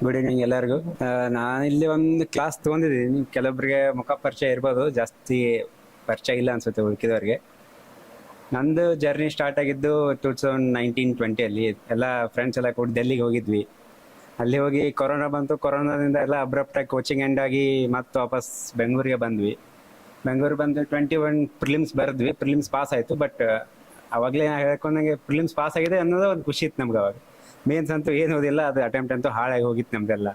Good evening ಎಲ್ಲರಿಗೂ. ನಾನು ಇಲ್ಲಿ ಒಂದು ಕ್ಲಾಸ್ ತೊಗೊಂಡಿದ್ದೀನಿ. ಕೆಲವೊಬ್ಬರಿಗೆ ಮುಖ ಪರಿಚಯ ಇರ್ಬೋದು, ಜಾಸ್ತಿ ಪರಿಚಯ ಇಲ್ಲ ಅನ್ಸುತ್ತೆ ಉಳ್ಕಿದವ್ರಿಗೆ. ನಂದು ಜರ್ನಿ ಸ್ಟಾರ್ಟ್ ಆಗಿದ್ದು 2019-20 ಎಲ್ಲ ಫ್ರೆಂಡ್ಸ್ ಎಲ್ಲ ಕೂಡ ಡೆಲ್ಲಿಗೆ ಹೋಗಿದ್ವಿ. ಅಲ್ಲಿ ಹೋಗಿ ಕೊರೋನಾ ಬಂತು. ಕೊರೋನಾದಿಂದ ಎಲ್ಲ ಅಬ್ರಪ್ಟ್ ಆಗಿ ಕೋಚಿಂಗ್ ಎಂಡ್ ಆಗಿ ಮತ್ತೆ ವಾಪಸ್ ಬೆಂಗಳೂರಿಗೆ ಬಂದ್ವಿ. ಬೆಂಗಳೂರು ಬಂದು 21 ಪ್ರಿಲಿಮ್ಸ್ ಬರೆದ್ವಿ. ಪ್ರಿಲಿಮ್ಸ್ ಪಾಸ್ ಆಯ್ತು. ಬಟ್ ಅವಾಗಲೇ ಹೇಳ್ಕೊಂಡಂಗೆ ಪ್ರಿಲಿಮ್ಸ್ ಪಾಸ್ ಆಗಿದೆ ಅನ್ನೋದು ಒಂದು ಖುಷಿ ಇತ್ತು ನಮ್ಗೆ. ಅವಾಗ ಮೇನ್ಸ್ ಅಂತೂ ಏನು ಓದಿಲ್ಲ, ಅದು ಅಟೆಂಪ್ಟ್ ಅಂತೂ ಹಾಳಾಗಿ ಹೋಗಿತ್ತು ನಮ್ದೆಲ್ಲ.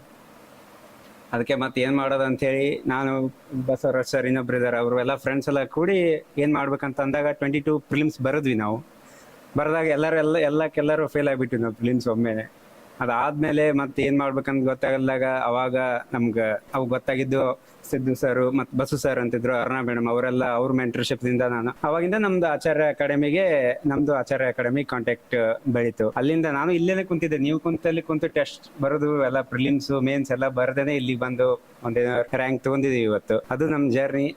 ಅದಕ್ಕೆ ಮತ್ತೆ ಏನ್ ಮಾಡೋದು ಅಂತ ಹೇಳಿ ನಾನು, ಬಸವರಾಜ್ ಸರ್, ಇನ್ನೊಬ್ರು ಇದಾರೆ, ಅವರು ಎಲ್ಲ ಫ್ರೆಂಡ್ಸ್ ಎಲ್ಲ ಕೂಡಿ ಏನ್ ಮಾಡ್ಬೇಕಂತ ಅಂದಾಗ 22 ಪ್ರಿಲಿಮ್ಸ್ ಬರೆದ್ವಿ ನಾವು. ಬರೆದಾಗ ಎಲ್ಲರೂ ಫೇಲ್ ಆಗಿಬಿಟ್ವಿ ನಾವು ಪ್ರಿಲಿಮ್ಸ್ ಒಮ್ಮೆ. ಅದಾದ್ಮೇಲೆ ಮತ್ತೆ ಏನ್ ಮಾಡ್ಬೇಕಂತ ಗೊತ್ತಾಗಲ್ದಾಗ ಅವಾಗ ನಮ್ಗೆ ಅವು ಗೊತ್ತಾಗಿದ್ದು ಸಿದ್ದು ಸರ್ ಮತ್ತೆ ಬಸು ಸರ್ ಅಂತಿದ್ರು, ಅರುಣಾ ಮೇಡಮ್, ಅವರೆಲ್ಲ ಅವ್ರ ಮೆಂಟರ್ಶಿಪ್ ದಿಂದ ನಾನು ಅವಾಗಿಂದ ನಮ್ದು ಆಚಾರ್ಯ ಅಕಾಡೆಮಿ ಕಾಂಟ್ಯಾಕ್ಟ್ ಬೆಳೀತು. ಅಲ್ಲಿಂದ ನಾನು ಇಲ್ಲೇನೆ ಕುಂತಿದ್ದೆ, ನೀವು ಕುಂತು ಟೆಸ್ಟ್ ಬರೋದು ಎಲ್ಲ ಪ್ರಿಲಿಮ್ಸ್ ಮೇನ್ಸ್ ಎಲ್ಲ ಬರ್ದೇನೆ ಇಲ್ಲಿ ಬಂದು ಒಂದೇನೋ ರ್ಯಾಂಕ್ ತಗೊಂಡಿದೀವಿ ಇವತ್ತು. ಅದು ನಮ್ ಜರ್ನಿ.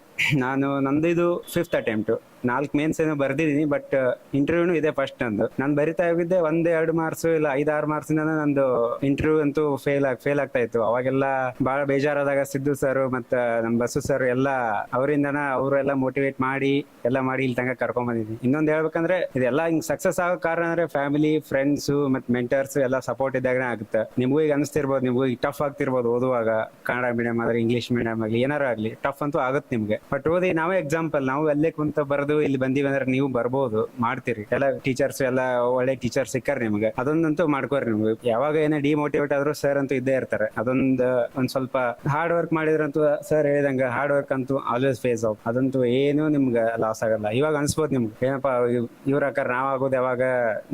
ನಂದು ಇದು 5th ಅಟೆಂಪ್ಟ್. 4 ಮೇನ್ಸ್ ಏನೋ ಬರ್ದಿದ್ದೀನಿ, ಬಟ್ ಇಂಟರ್ವ್ಯೂನು ಇದೆ ಫಸ್ಟ್ ನಂದು. ನಾನು ಬರಿತಾ ಹೋಗಿದ್ದೆ 1-2 ಮಾರ್ಕ್ಸ್ ಇಲ್ಲ 5-6 ಮಾರ್ಕ್ಸ್ ನಂದು ಇಂಟರ್ವ್ಯೂ ಅಂತೂ ಫೇಲ್ ಆಗ್ತಾ ಇತ್ತು. ಅವಾಗೆಲ್ಲ ಬಹಳ ಬೇಜಾರಾದಾಗ ಸಿದ್ದು ಸರ್ ಮತ್ತೆ ನಮ್ ಬಸ್ಸು ಸರ್ ಎಲ್ಲ ಅವರೆಲ್ಲ ಮೋಟಿವೇಟ್ ಮಾಡಿ ಇಲ್ಲಿ ತನಕ ಕರ್ಕೊಂಡ್ ಬಂದಿದ್ದೀನಿ. ಇನ್ನೊಂದು ಹೇಳ್ಬೇಕಂದ್ರೆ ಇದೆಲ್ಲ ಹಿಂಗ್ ಸಕ್ಸಸ್ ಆಗೋ ಕಾರಣ ಅಂದ್ರೆ ಫ್ಯಾಮಿಲಿ, ಫ್ರೆಂಡ್ಸ್ ಮತ್ತೆ ಮೆಂಟರ್ಸ್ ಎಲ್ಲ ಸಪೋರ್ಟ್ ಇದ್ದಾಗನೇ ಆಗುತ್ತೆ. ನಿಮ್ಗೂ ಈಗ ಅನಿಸ್ತಿರ್ಬೋದು, ನಿಮ್ಗೂ ಈಗ ಟಫ್ ಆಗ್ತಿರ್ಬೋದು ಓದುವಾಗ. ಕನ್ನಡ ಮೀಡಿಯಂ ಆದ್ರೆ ಇಂಗ್ಲಿಷ್ ಮೀಡಿಯಂ ಆಗಲಿ ಏನಾರು ಆಗ್ಲಿ ಟಫ್ ಅಂತೂ ಆಗುತ್ತೆ ನಿಮ್ಗೆ. ಬಟ್ ಓದಿ ನಾವೇ ಎಕ್ಸಾಂಪಲ್, ನಾವು ಅಲ್ಲೇ ಕುಂತ ಬರೆದು ಇಲ್ಲಿ ಬಂದೀವಿ ಅಂದ್ರೆ ನೀವು ಬರ್ಬೋದು, ಮಾಡ್ತೀರಿ. ಎಲ್ಲ ಟೀಚರ್ಸ್ ಎಲ್ಲ ಒಳ್ಳೆ ಟೀಚರ್ ಸಿಕ್ಕಾರ ನಿಮ್ಗೆ, ಅದೊಂದಂತೂ ಮಾಡ್ಕೋರಿ. ನಿಮ್ಗೆ ಯಾವಾಗ ಏನೇ ಡಿಮೋಟಿವೇಟ್ ಆದ್ರೂ ಸರ್ ಅಂತೂ ಇದ್ದೇ ಇರ್ತಾರೆ. ಒಂದ್ ಸ್ವಲ್ಪ ಹಾರ್ಡ್ ವರ್ಕ್ ಮಾಡಿದ್ರಂತೂ ಸರ್ ಹೇಳಿದಂಗ ಹಾರ್ಡ್ ವರ್ಕ್ ಅಂತೂ ಆಲ್ವೇಸ್ ಫೇಸ್ ಆಫ್. ಅದಂತೂ ಏನು ನಿಮ್ಗೆ ಲಾಸ್ ಆಗಲ್ಲ. ಇವಾಗ ಅನ್ಸ್ಬೋದು ನಿಮ್ಗೆ ಏನಪ್ಪಾ ಇವ್ರ ಆಕಾರ ನಾವ್ ಆಗೋದು ಯಾವಾಗ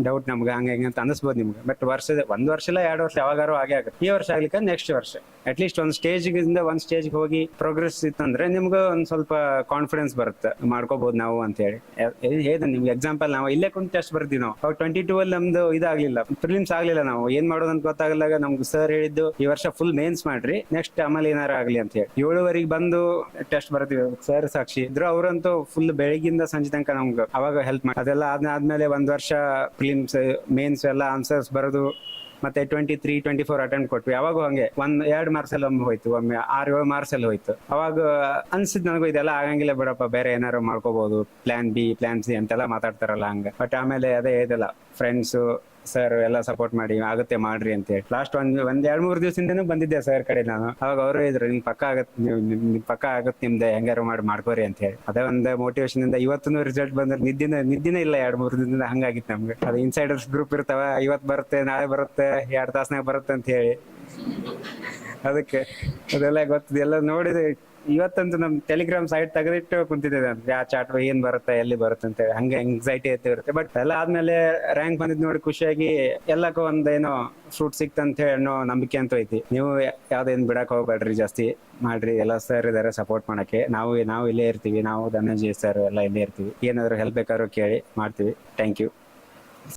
ಡೌಟ್ ನಮ್ಗೆ ಹಂಗೆ ಅಂತ ಅನಿಸ್ಬೋದು ನಿಮ್ಗೆ. ಬಟ್ ಒಂದ್ ವರ್ಷ ಇಲ್ಲ 2 ವರ್ಷ ಯಾವಾಗಾರು ಆಗೇ ಆಗುತ್ತೆ. ಈ ವರ್ಷ ಆಗ್ಲಿಕ್ಕೆ ನೆಕ್ಸ್ಟ್ ವರ್ಷ ಅಟ್ಲೀಸ್ಟ್ ಒಂದ್ ಸ್ಟೇಜ್ಗೆ ಹೋಗಿ ಪ್ರೋಗ್ರೆಸ್ ಇತ್ತಂದ್ರೆ ನಿಮ್ಗೆ ಒಂದ್ ಸ್ವಲ್ಪ ಕಾನ್ಫಿಡೆನ್ಸ್ ಬರುತ್ತೆ, ಮಾಡ್ಕೋಬಹುದು ನಾವು ಅಂತ ಹೇಳಿ. ಹೇಳಿ ನಿಮ್ಗೆ ಎಕ್ಸಾಂಪಲ್, ನಾವು ಇಲ್ಲೇ ಕುಂತ ಟೆಸ್ಟ್ ಬರ್ತೀವಿ. ನಾವು 22 ಅಲ್ಲಿ ನಮ್ದು ಇದಾಗ್ಲಿಲ್ಲ, ಪ್ರಿಲಿಮ್ಸ್ ಆಗ್ಲಿಲ್ಲ. ನಾವು ಏನ್ ಮಾಡೋದು ಅಂತ ಗೊತ್ತಾಗಲಾಗ ನಮ್ಗೆ ಸರ್ ಹೇಳಿದ್ದು, ಈ ವರ್ಷ ಫುಲ್ ಮೇನ್ಸ್ ಮಾಡ್ರಿ, ನೆಕ್ಸ್ಟ್ ಆಮೇಲೆ ಏನಾರ ಆಗ್ಲಿ ಅಂತ ಹೇಳಿ 7:15 ಬಂದು ಟೆಸ್ಟ್ ಬರ್ತೀವಿ. ಸರ್ ಸಾಕ್ಷಿ ಇದ್ರು, ಅವರಂತೂ ಫುಲ್ ಬೆಳಗಿಂದ ಸಂಜೆ ತನಕ ನಮ್ಗೆ ಅವಾಗ ಹೆಲ್ಪ್ ಮಾಡಿ. ಅದೆಲ್ಲ ಆದ್ಮೇಲೆ 1 ವರ್ಷ ಪ್ರಿಲಿಮ್ಸ್ ಮೇನ್ಸ್ ಎಲ್ಲ ಆನ್ಸರ್ಸ್ ಬರೋದು, ಮತ್ತೆ 23-24 ಅಟೆಂಪ್ಟ್ ಕೊಟ್ವಿ. ಅವಾಗ ಹಂಗೆ 1-2 ಮಾರ್ಕ್ಸ್ ಎಲ್ಲ ಒಮ್ಮೆ ಹೋಯ್ತು, ಒಮ್ಮೆ 6-7 ಮಾರ್ಕ್ಸ್ ಎಲ್ಲ ಹೋಯ್ತು. ಅವಾಗ ಅನ್ಸಿದ್ ನನಗೂ ಇದೆಲ್ಲ ಆಗಂಗಿಲ್ಲ ಬಿಡಪ್ಪ, ಬೇರೆ ಏನಾರು ಮಾಡ್ಕೋಬಹುದು, ಪ್ಲಾನ್ ಬಿ ಪ್ಲಾನ್ ಸಿ ಅಂತೆಲ್ಲ ಮಾತಾಡ್ತಾರಲ್ಲ ಹಂಗ. ಬಟ್ ಆಮೇಲೆ ಅದೇ ಇದೆಲ್ಲ ಫ್ರೆಂಡ್ಸ್ ಸರ್ ಎಲ್ಲ ಸಪೋರ್ಟ್ ಮಾಡಿ ಆಗುತ್ತೆ ಮಾಡ್ರಿ ಅಂತ ಹೇಳಿ. ಲಾಸ್ಟ್ 1-2-3 ದಿವಸದಿಂದನೂ ಬಂದಿದ್ದೆ ಸರ್ ಕಡೆ ನಾನು. ಅವಾಗ ಅವರು ಇದ್ರು, ನಿಮ್ ಪಕ್ಕ ಆಗತ್ತೆ ನಿಮ್ದೆ, ಹೆಂಗಾರು ಮಾಡ್ಕೋರಿ ಅಂತ ಹೇಳಿ. ಅದೇ ಒಂದು ಮೋಟಿವೇಶನ್ ಇಂದ ಇವತ್ತು ರಿಸಲ್ಟ್ ಬಂದ್ರೆ ನಿದ್ದಿನೇ ಇಲ್ಲ 2-3 ದಿನದಿಂದ ಹಂಗಾಗಿತ್ತು ನಮ್ಗೆ. ಅದು ಇನ್ಸೈಡರ್ಸ್ ಗ್ರೂಪ್ ಇರ್ತಾವ, ಇವತ್ತು ಬರುತ್ತೆ ನಾಳೆ ಬರುತ್ತೆ 2 ತಾಸ್ನಾಗ ಬರುತ್ತೆ ಅಂತ ಹೇಳಿ. ಅದಕ್ಕೆ ಅದೆಲ್ಲ ಗೊತ್ತಿದೆ, ಎಲ್ಲ ನೋಡಿದೆ. ಇವತ್ತಂತೂ ನಮ್ ಟೆಲಿಗ್ರಾಮ್ ಸೈಟ್ ತೆಗೆದಿಟ್ಟು ಕುಂತಿದ್ದೆ ನಾನು, ಯಾವ ಚಾಟ್ ಏನ್ ಬರುತ್ತೆ ಎಲ್ಲಿ ಬರುತ್ತೆ ಅಂತ ಹೇಳಿ. ಹಂಗೆ ಎಂಗ್ಸೈಟಿ ಇರುತ್ತೆ. ಬಟ್ ಎಲ್ಲ ಆದ್ಮೇಲೆ ರ್ಯಾಂಕ್ ಬಂದಿದ್ ನೋಡಿ ಖುಷಿಯಾಗಿ ಎಲ್ಲಕ್ಕೂ ಒಂದೇನೋ ಫ್ರೂಟ್ ಸಿಕ್ತಂತ ಹೇಳಿ ಅನ್ನೋ ನಂಬಿಕೆ ಅಂತೂ ಐತಿ. ನೀವು ಯಾವ್ದೇನ್ ಬಿಡಕ್ ಹೋಗ್ಬೇಡ್ರಿ, ಜಾಸ್ತಿ ಮಾಡ್ರಿ. ಎಲ್ಲ ಸರ್ ಇದಾರೆ ಸಪೋರ್ಟ್ ಮಾಡಕ್ಕೆ. ನಾವು ಇಲ್ಲೇ ಇರ್ತೀವಿ, ನಾವು ಧನಂಜಯ ಸರ್ ಎಲ್ಲ ಇಲ್ಲೇ ಇರ್ತೀವಿ. ಏನಾದ್ರು ಹೆಲ್ಪ್ ಬೇಕಾದ್ರೂ ಕೇಳಿ ಮಾಡ್ತೀವಿ. Thank you.